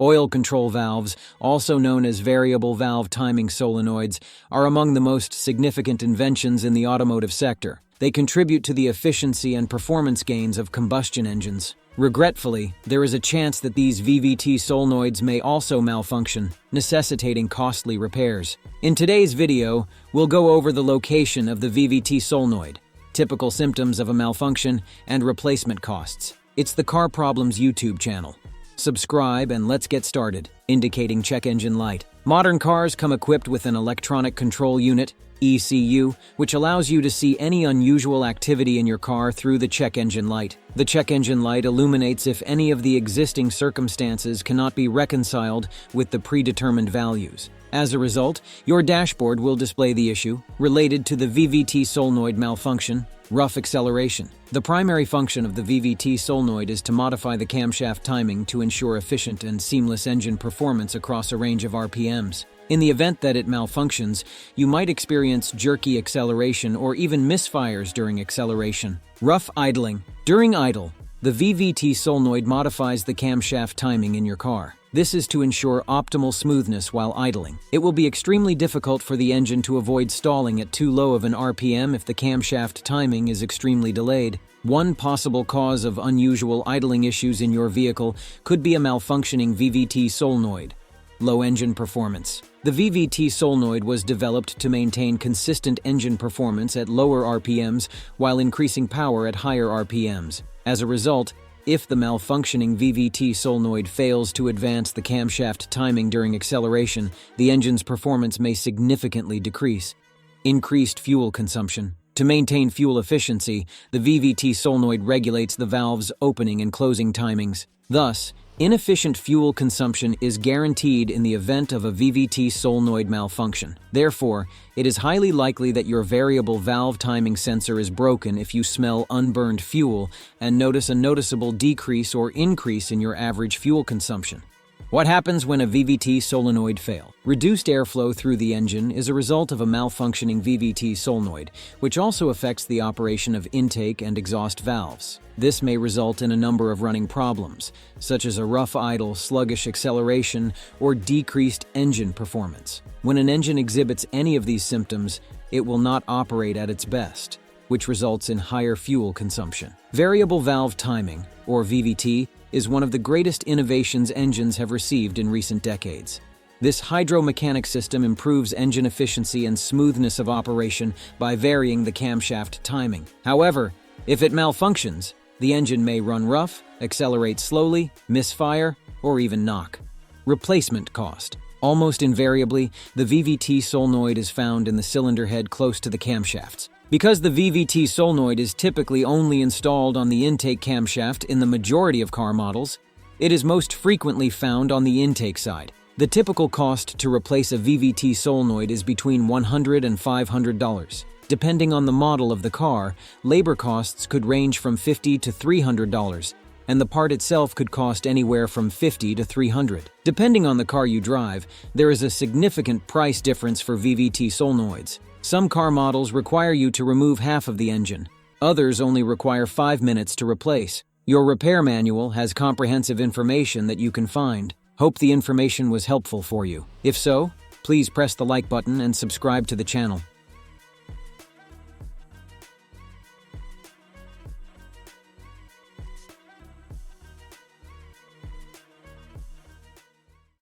Oil control valves, also known as variable valve timing solenoids, are among the most significant inventions in the automotive sector. They contribute to the efficiency and performance gains of combustion engines. Regretfully, there is a chance that these VVT solenoids may also malfunction, necessitating costly repairs. In today's video, we'll go over the location of the VVT solenoid, typical symptoms of a malfunction, and replacement costs. It's the Car Problems YouTube channel. Subscribe and let's get started. Indicating check engine light. Modern cars come equipped with an electronic control unit, ECU, which allows you to see any unusual activity in your car through the check engine light. The check engine light illuminates if any of the existing circumstances cannot be reconciled with the predetermined values. As a result, your dashboard will display the issue related to the VVT solenoid malfunction, rough acceleration. The primary function of the VVT solenoid is to modify the camshaft timing to ensure efficient and seamless engine performance across a range of RPMs. In the event that it malfunctions, you might experience jerky acceleration or even misfires during acceleration. Rough idling. During idle, the VVT solenoid modifies the camshaft timing in your car. This is to ensure optimal smoothness while idling. It will be extremely difficult for the engine to avoid stalling at too low of an RPM if the camshaft timing is extremely delayed. One possible cause of unusual idling issues in your vehicle could be a malfunctioning VVT solenoid. Low engine performance. The VVT solenoid was developed to maintain consistent engine performance at lower RPMs while increasing power at higher RPMs. As a result, if the malfunctioning VVT solenoid fails to advance the camshaft timing during acceleration, the engine's performance may significantly decrease. Increased fuel consumption. To maintain fuel efficiency, the VVT solenoid regulates the valve's opening and closing timings. Thus, inefficient fuel consumption is guaranteed in the event of a VVT solenoid malfunction. Therefore, it is highly likely that your variable valve timing sensor is broken if you smell unburned fuel and notice a noticeable decrease or increase in your average fuel consumption. What happens when a VVT solenoid fails? Reduced airflow through the engine is a result of a malfunctioning VVT solenoid, which also affects the operation of intake and exhaust valves. This may result in a number of running problems, such as a rough idle, sluggish acceleration, or decreased engine performance. When an engine exhibits any of these symptoms, it will not operate at its best, which results in higher fuel consumption. Variable valve timing, or VVT, is one of the greatest innovations engines have received in recent decades. This hydromechanic system improves engine efficiency and smoothness of operation by varying the camshaft timing. However, if it malfunctions, the engine may run rough, accelerate slowly, misfire, or even knock. Replacement cost. Almost invariably, the VVT solenoid is found in the cylinder head close to the camshafts. Because the VVT solenoid is typically only installed on the intake camshaft in the majority of car models, it is most frequently found on the intake side. The typical cost to replace a VVT solenoid is between $100 and $500. Depending on the model of the car, labor costs could range from $50 to $300, and the part itself could cost anywhere from $50 to $300. Depending on the car you drive, there is a significant price difference for VVT solenoids. Some car models require you to remove half of the engine. Others only require 5 minutes to replace. Your repair manual has comprehensive information that you can find. Hope the information was helpful for you. If so, please press the like button and subscribe to the channel.